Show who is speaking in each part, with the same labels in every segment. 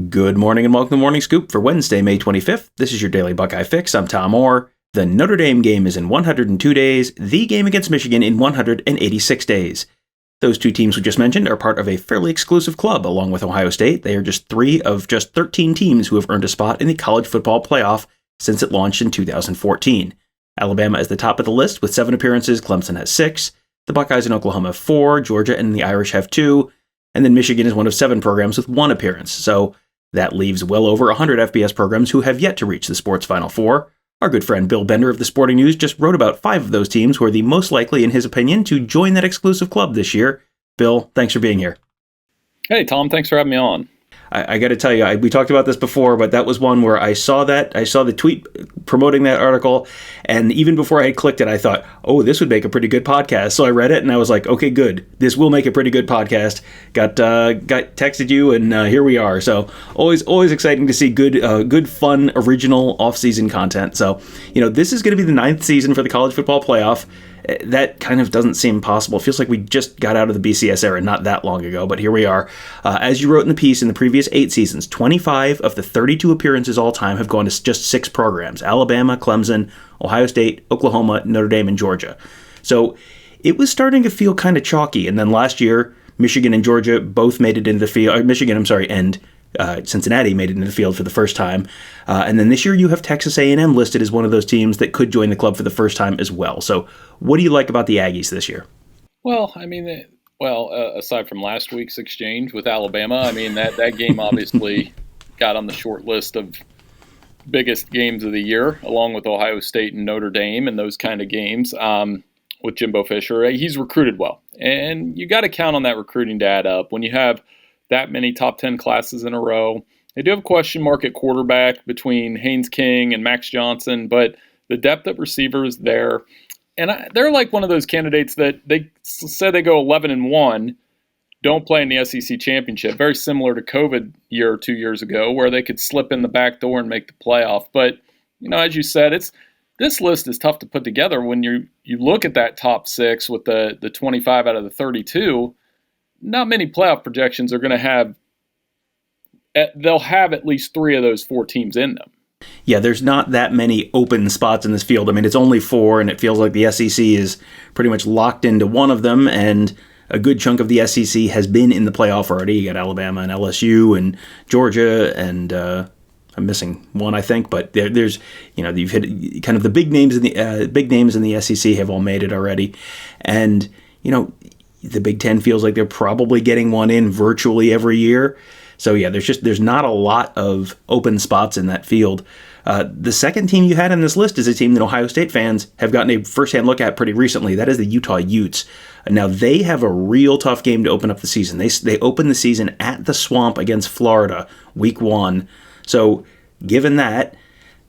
Speaker 1: Good morning and welcome to Morning Scoop for Wednesday, May 25th. This is your daily Buckeye fix. I'm Tom Orr. The Notre Dame game is in 102 days, the game against Michigan in 186 days. Those two teams we just mentioned are part of a fairly exclusive club along with Ohio State. They are just 3 of just 13 teams who have earned a spot in the college football playoff since it launched in 2014. Alabama is the top of the list with 7 appearances, Clemson has 6, the Buckeyes and Oklahoma have 4, Georgia and the Irish have 2, and then Michigan is one of 7 programs with 1 appearance. So that leaves well over 100 FBS programs who have yet to reach the sports Final Four. Our good friend Bill Bender of the Sporting News just wrote about 5 of those teams who are the most likely, in his opinion, to join that exclusive club this year. Bill, thanks for being here.
Speaker 2: Hey, Tom, thanks for having me on.
Speaker 1: I got to tell you, we talked about this before, but that was one where I saw the tweet promoting that article, and even before I had clicked it, I thought, oh, this would make a pretty good podcast. So I read it, and I was like, okay, good. This will make a pretty good podcast. Got texted you, and here we are. So always exciting to see good, fun, original offseason content. So, this is going to be the 9th season for the college football playoff. That kind of doesn't seem possible. It feels like we just got out of the BCS era not that long ago, but here we are. As you wrote in the piece, in the previous 8 seasons, 25 of the 32 appearances all time have gone to just 6 programs: Alabama, Clemson, Ohio State, Oklahoma, Notre Dame, and Georgia. So it was starting to feel kind of chalky. And then last year, Michigan and Georgia both made it into the field. And Cincinnati made it into the field for the first time. And then this year you have Texas A&M listed as one of those teams that could join the club for the first time as well. So what do you like about the Aggies this year?
Speaker 2: Well, aside from last week's exchange with Alabama, that game obviously got on the short list of biggest games of the year, along with Ohio State and Notre Dame and those kind of games with Jimbo Fisher. He's recruited well, and you got to count on that recruiting to add up. When you have that many top 10 classes in a row. They do have a question mark at quarterback between Haynes King and Max Johnson, but the depth at receiver is there. And they're like one of those candidates that they said they go 11-1, don't play in the SEC championship, very similar to COVID year or 2 years ago, where they could slip in the back door and make the playoff. But, as you said, this list is tough to put together when you look at that top 6 with the 25 out of the 32. Not many playoff projections are going to have – they'll have at least 3 of those 4 teams in them.
Speaker 1: Yeah, there's not that many open spots in this field. It's only 4, and it feels like the SEC is pretty much locked into one of them, and a good chunk of the SEC has been in the playoff already. You got Alabama and LSU and Georgia, and I'm missing one, I think, but there's you've hit kind of the big names in the SEC have all made it already, and the Big Ten feels like they're probably getting one in virtually every year. So yeah, there's not a lot of open spots in that field. The second team you had on this list is a team that Ohio State fans have gotten a firsthand look at pretty recently. That is the Utah Utes. Now they have a real tough game to open up the season. They open the season at the Swamp against Florida, week 1. So given that,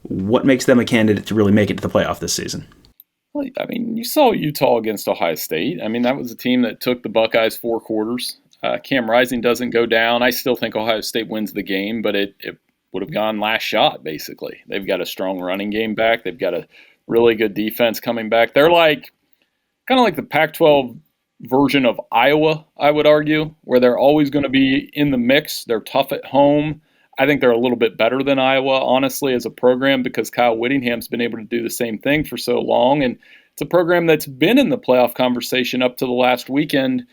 Speaker 1: what makes them a candidate to really make it to the playoff this season?
Speaker 2: Well, you saw Utah against Ohio State. That was a team that took the Buckeyes 4 quarters. Cam Rising doesn't go down. I still think Ohio State wins the game, but it would have gone last shot, basically. They've got a strong running game back. They've got a really good defense coming back. They're kind of like the Pac-12 version of Iowa, I would argue, where they're always going to be in the mix. They're tough at home. I think they're a little bit better than Iowa, honestly, as a program, because Kyle Whittingham's been able to do the same thing for so long. And it's a program that's been in the playoff conversation up to the last weekend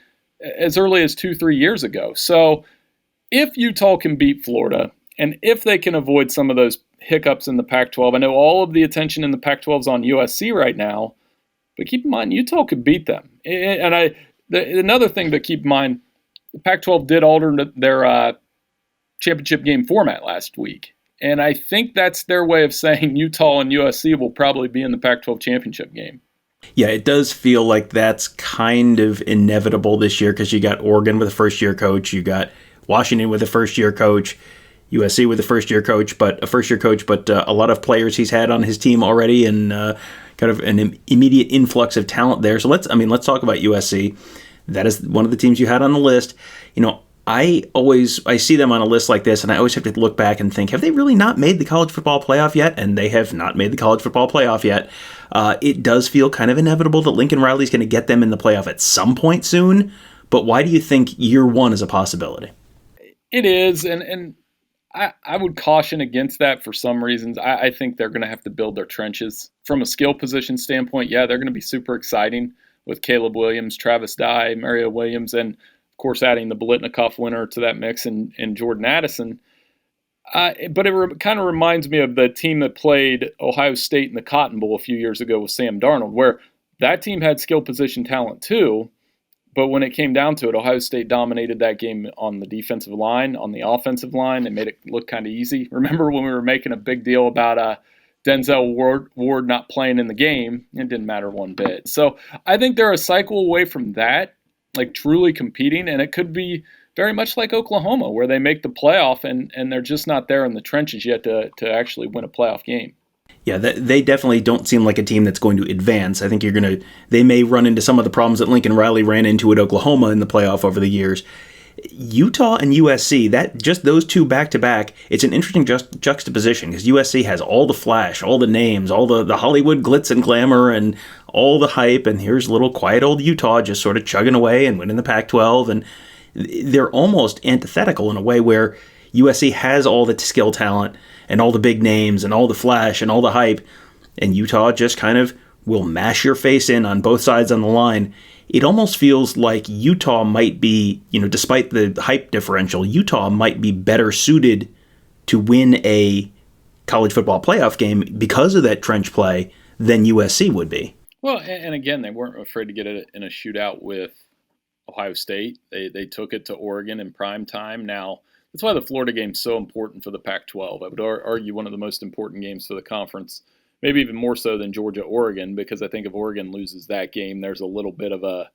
Speaker 2: as early as 2-3 years ago. So if Utah can beat Florida, and if they can avoid some of those hiccups in the Pac-12, I know all of the attention in the Pac-12 is on USC right now, but keep in mind, Utah could beat them. And another thing to keep in mind, the Pac-12 did alter their championship game format last week. And I think that's their way of saying Utah and USC will probably be in the Pac-12 championship game.
Speaker 1: Yeah, it does feel like that's kind of inevitable this year because you got Oregon with a first-year coach, you got Washington with a first-year coach, USC with a first-year coach, but a lot of players he's had on his team already, and kind of an immediate influx of talent there. So let's talk about USC. That is one of the teams you had on the list. I see them on a list like this, and I always have to look back and think, have they really not made the college football playoff yet? And they have not made the college football playoff yet. It does feel kind of inevitable that Lincoln Riley's going to get them in the playoff at some point soon. But why do you think year 1 is a possibility?
Speaker 2: It is, and I would caution against that for some reasons. I think they're going to have to build their trenches. From a skill position standpoint, yeah, they're going to be super exciting with Caleb Williams, Travis Dye, Mario Williams, and of course adding the Bolitnikoff winner to that mix and Jordan Addison. But it kind of reminds me of the team that played Ohio State in the Cotton Bowl a few years ago with Sam Darnold, where that team had skill position talent too. But when it came down to it, Ohio State dominated that game on the defensive line, on the offensive line, and made it look kind of easy. Remember when we were making a big deal about Denzel Ward not playing in the game? It didn't matter one bit. So I think they're a cycle away from that, like truly competing, and it could be very much like Oklahoma, where they make the playoff and they're just not there in the trenches yet to actually win a playoff game.
Speaker 1: Yeah, they definitely don't seem like a team that's going to advance. I think they may run into some of the problems that Lincoln Riley ran into at Oklahoma in the playoff over the years. Utah and USC, that just those two back to back, it's an interesting juxtaposition because USC has all the flash, all the names, all the Hollywood glitz and glamour, and all the hype. And here's little quiet old Utah just sort of chugging away and winning the Pac-12. And they're almost antithetical in a way where USC has all the skill talent and all the big names and all the flash and all the hype, and Utah just kind of will mash your face in on both sides on the line. It almost feels like Utah might be, despite the hype differential, Utah might be better suited to win a college football playoff game because of that trench play than USC would be.
Speaker 2: Well, and again, they weren't afraid to get it in a shootout with Ohio State. They took it to Oregon in prime time. Now, that's why the Florida game's so important for the Pac-12. I would argue one of the most important games for the conference, maybe even more so than Georgia-Oregon, because I think if Oregon loses that game, there's a little bit of I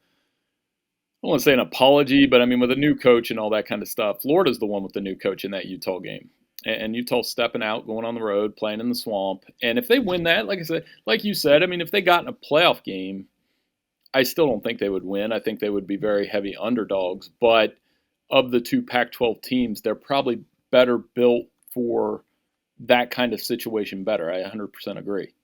Speaker 2: don't want to say an apology, but I mean, with a new coach and all that kind of stuff, Florida's the one with the new coach in that Utah game. And Utah's stepping out, going on the road, playing in the swamp. And if they win that, like you said, I mean, if they got in a playoff game, I still don't think they would win. I think they would be very heavy underdogs. But of the two Pac-12 teams, they're probably better built for that kind of situation better. I 100% agree.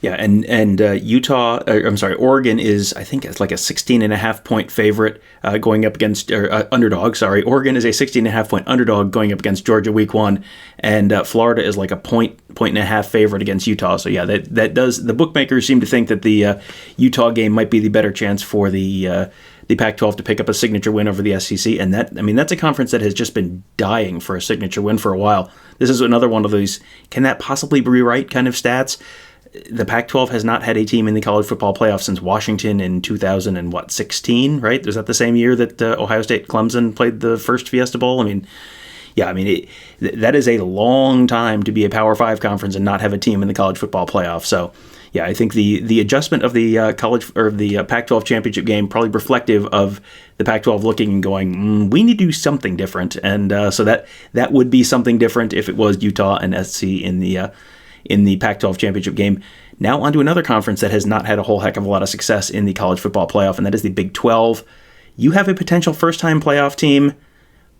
Speaker 1: Yeah, and Oregon is, I think it's like a 16.5 point favorite going up against, underdog, sorry. Oregon is a 16.5 point underdog going up against Georgia week 1, and Florida is like a point and a half favorite against Utah. So yeah, the bookmakers seem to think that the Utah game might be the better chance for the Pac-12 to pick up a signature win over the SEC, and that's a conference that has just been dying for a signature win for a while. This is another one of those, can that possibly be right kind of stats? The Pac-12 has not had a team in the college football playoff since Washington in 2016, right? Was that the same year that Ohio State Clemson played the first Fiesta Bowl? That is a long time to be a Power 5 conference and not have a team in the college football playoff. So, yeah, I think the adjustment of the college or the Pac-12 championship game probably reflective of the Pac-12 looking and going, we need to do something different, and so that would be something different if it was Utah and SC in the Pac-12 championship game. Now onto another conference that has not had a whole heck of a lot of success in the college football playoff, and that is the Big 12. You have a potential first-time playoff team,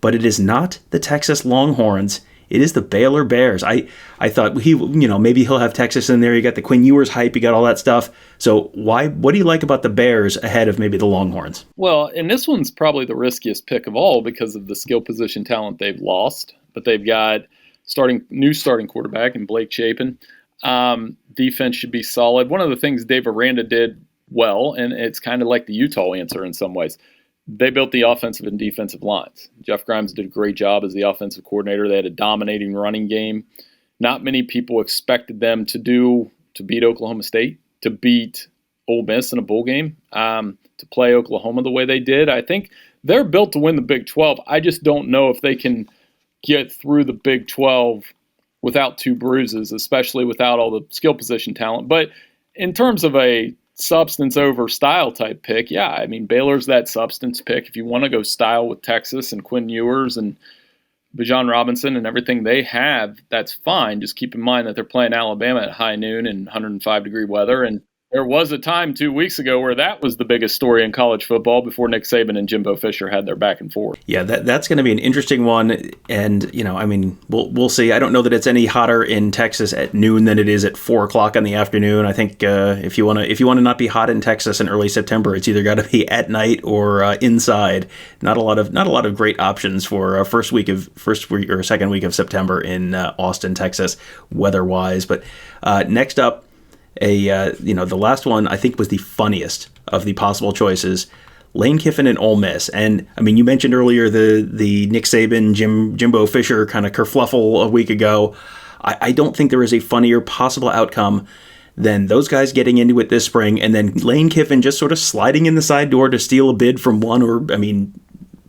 Speaker 1: but it is not the Texas Longhorns. It is the Baylor Bears. I thought maybe he'll have Texas in there. You got the Quinn Ewers hype, you got all that stuff. So what do you like about the Bears ahead of maybe the Longhorns?
Speaker 2: Well, and this one's probably the riskiest pick of all because of the skill position talent they've lost, but they've got new starting quarterback in Blake Chapin. Defense should be solid. One of the things Dave Aranda did well, and it's kind of like the Utah answer in some ways, they built the offensive and defensive lines. Jeff Grimes did a great job as the offensive coordinator. They had a dominating running game. Not many people expected them to beat Oklahoma State, to beat Ole Miss in a bowl game, to play Oklahoma the way they did. I think they're built to win the Big 12. I just don't know if they can get through the Big 12 without two bruises, especially without all the skill position talent. But in terms of a substance over style type pick, yeah, I mean, Baylor's that substance pick. If you want to go style with Texas and Quinn Ewers and Bijan Robinson and everything they have, that's fine. Just keep in mind that they're playing Alabama at high noon in 105-degree weather. And There was a time 2 weeks ago where that was the biggest story in college football before Nick Saban and Jimbo Fisher had their back and forth.
Speaker 1: Yeah, that's going to be an interesting one, and I mean, we'll see. I don't know that it's any hotter in Texas at noon than it is at 4 o'clock in the afternoon. I think if you want to not be hot in Texas in early September, it's either got to be at night or inside. Not a lot of great options for first week or second week of September in Austin, Texas, weather wise. But next up. The last one I think was the funniest of the possible choices, Lane Kiffin and Ole Miss. And I mean, you mentioned earlier the Nick Saban, Jimbo Fisher kind of kerfluffle a week ago. I don't think there is a funnier possible outcome than those guys getting into it this spring, and then Lane Kiffin just sort of sliding in the side door to steal a bid from one, or I mean,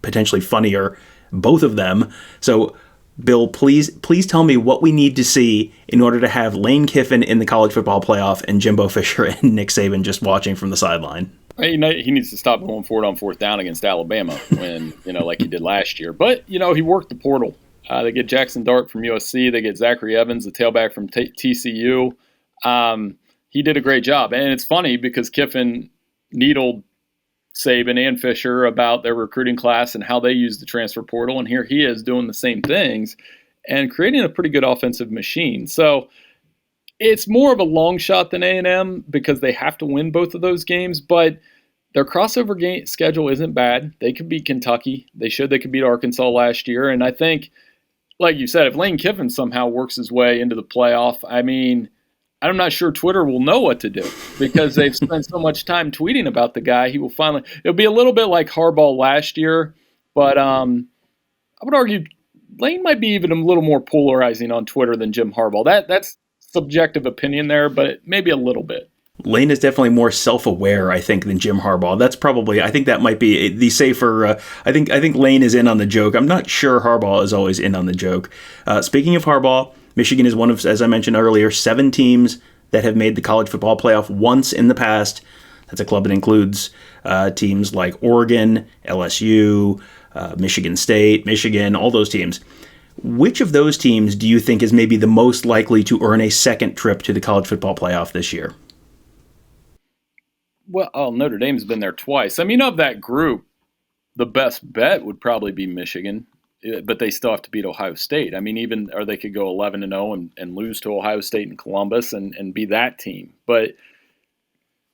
Speaker 1: potentially funnier, both of them. So Bill, please tell me what we need to see in order to have Lane Kiffin in the college football playoff and Jimbo Fisher and Nick Saban just watching from the sideline.
Speaker 2: He needs to stop going for it on fourth down against Alabama when, like he did last year. But, he worked the portal. They get Jackson Dart from USC. They get Zachary Evans, the tailback from TCU. He did a great job. And it's funny because Kiffin needled Saban and Fisher about their recruiting class and how they use the transfer portal. And here he is doing the same things and creating a pretty good offensive machine. So it's more of a long shot than A&M because they have to win both of those games, but their crossover schedule isn't bad. They could beat Kentucky. They could beat Arkansas last year. And I think, like you said, if Lane Kiffin somehow works his way into the playoff, I mean, I'm not sure Twitter will know what to do because they've spent so much time tweeting about the guy. It'll be a little bit like Harbaugh last year, but I would argue Lane might be even a little more polarizing on Twitter than Jim Harbaugh. That's subjective opinion there, but maybe a little bit.
Speaker 1: Lane is definitely more self-aware, I think, than Jim Harbaugh. I think that might be the safer. I think Lane is in on the joke. I'm not sure Harbaugh is always in on the joke. Speaking of Harbaugh, Michigan is one of, as I mentioned earlier, 7 teams that have made the college football playoff once in the past. That's a club that includes teams like Oregon, LSU, Michigan State, Michigan, all those teams. Which of those teams do you think is maybe the most likely to earn a second trip to the college football playoff this year?
Speaker 2: Well, Notre Dame's been there twice. I mean, of that group, the best bet would probably be Michigan, but they still have to beat Ohio State. I mean, or they could go 11-0 and lose to Ohio State and Columbus and be that team. But,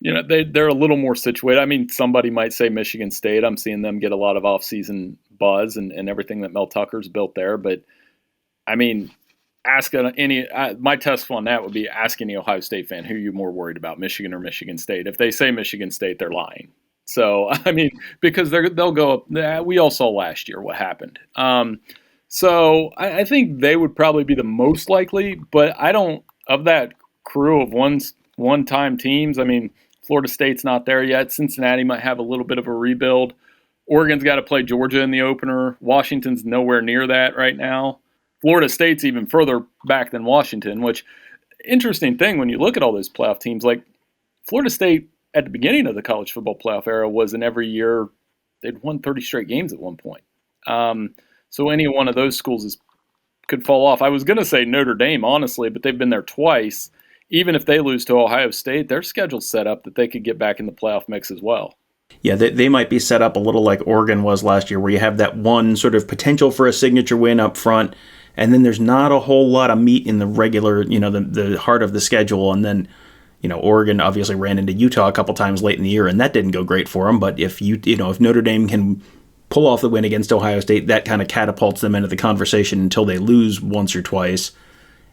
Speaker 2: they're a little more situated. I mean, somebody might say Michigan State. I'm seeing them get a lot of offseason buzz and everything that Mel Tucker's built there. But, I mean, my test on that would be ask any Ohio State fan who you're more worried about, Michigan or Michigan State. If they say Michigan State, they're lying. So, I mean, because they'll go, we all saw last year what happened. So I think they would probably be the most likely, but of that crew of one-time teams, I mean, Florida State's not there yet. Cincinnati might have a little bit of a rebuild. Oregon's got to play Georgia in the opener. Washington's nowhere near that right now. Florida State's even further back than Washington, which, interesting thing when you look at all those playoff teams, like Florida State at the beginning of the college football playoff era was in every year they'd won 30 straight games at one point. So any one of those schools could fall off. I was going to say Notre Dame, honestly, but they've been there twice. Even if they lose to Ohio State, their schedule's set up that they could get back in the playoff mix as well.
Speaker 1: Yeah, they might be set up a little like Oregon was last year, where you have that one sort of potential for a signature win up front, and then there's not a whole lot of meat in the regular, the heart of the schedule. And then, Oregon obviously ran into Utah a couple times late in the year, and that didn't go great for them. But if if Notre Dame can pull off the win against Ohio State, that kind of catapults them into the conversation until they lose once or twice.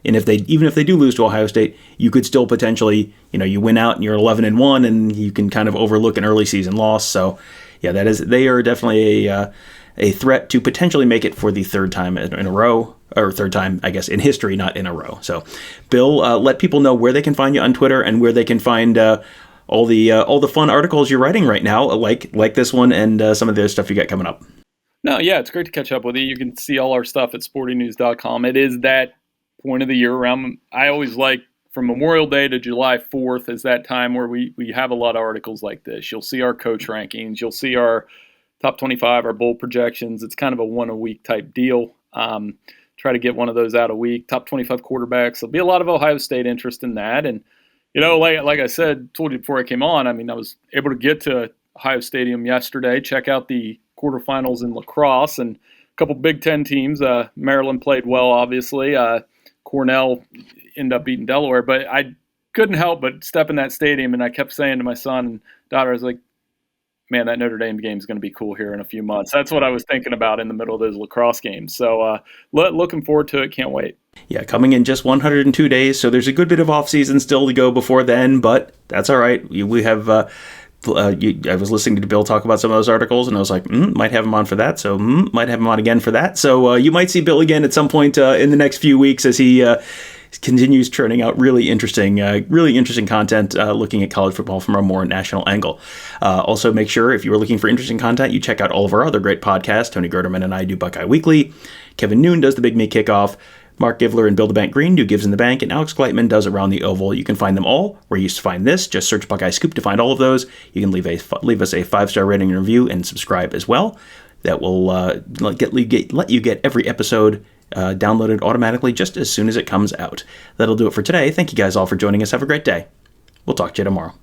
Speaker 1: And even if they do lose to Ohio State, you could still potentially, you win out and you're 11-1, and you can kind of overlook an early season loss. So, yeah, they are definitely a threat to potentially make it for the third time in a row, or third time, I guess, in history, not in a row. So, Bill, let people know where they can find you on Twitter and where they can find all the fun articles you're writing right now, like this one and some of the other stuff you got coming up.
Speaker 2: No, yeah, it's great to catch up with you. You can see all our stuff at sportingnews.com. It is that point of the year around. I always like from Memorial Day to July 4th is that time where we have a lot of articles like this. You'll see our coach rankings. You'll see our top 25, our bowl projections. It's kind of a one-a-week type deal. Try to get one of those out a week. Top 25 quarterbacks. There'll be a lot of Ohio State interest in that. And, Like I said, told you before I came on, I mean, I was able to get to Ohio Stadium yesterday, check out the quarterfinals in lacrosse, and a couple Big Ten teams. Maryland played well, obviously. Cornell ended up beating Delaware, but I couldn't help but step in that stadium, and I kept saying to my son and daughter, I was like, man, that Notre Dame game is going to be cool here in a few months. That's what I was thinking about in the middle of those lacrosse games. So looking forward to it. Can't wait.
Speaker 1: Yeah, coming in just 102 days, so there's a good bit of offseason still to go before then, but that's all right. We have I was listening to Bill talk about some of those articles, and I was like, might have him on for that, so might have him on again for that. So you might see Bill again at some point in the next few weeks as he continues churning out really interesting content, looking at college football from a more national angle. Also, make sure if you are looking for interesting content, you check out all of our other great podcasts. Tony Gerderman and I do Buckeye Weekly. Kevin Noon does the Big Me Kickoff. Mark Givler and Bill the Bank Green do Gives in the Bank, and Alex Gleitman does Around the Oval. You can find them all where you used to find this. Just search Buckeye Scoop to find all of those. You can leave us a 5-star rating and review and subscribe as well. That will let you get every episode downloaded automatically just as soon as it comes out. That'll do it for today. Thank you guys all for joining us. Have a great day. We'll talk to you tomorrow.